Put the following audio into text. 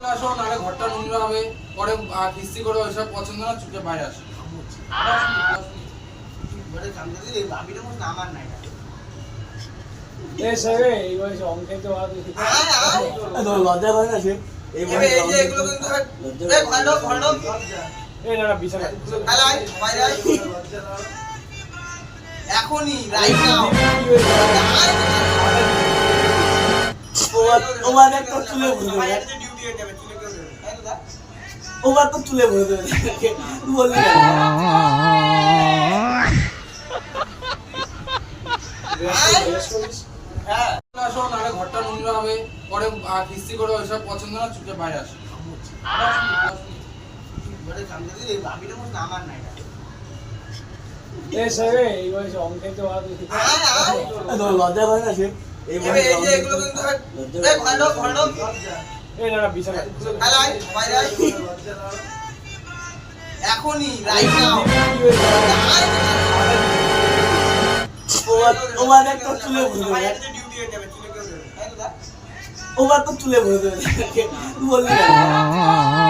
আসো নাহলে ঘরটা নোংরা হবে, পরে কিস্তি করে ওইসব পছন্দ না, চুপচাপ বাইরে আসো। লজ্জা করে না সে এখনই রাইট নাও ওবার তো চুলে ভরে দেবে, ওবার তো চুলে ভরে দেবে তুই বললি না আসো নাহলে ঘরটা নোংরা হবে, পরে কিস্তি করে ওইসব পছন্দ না, চুপচাপ বাইরে আসো। লজ্জা করে না সে এখনই রাইট নাও ওবার তো চুলে ভরে দেবে, ওবার তো চুলে ভরে দেবে তুই বললি না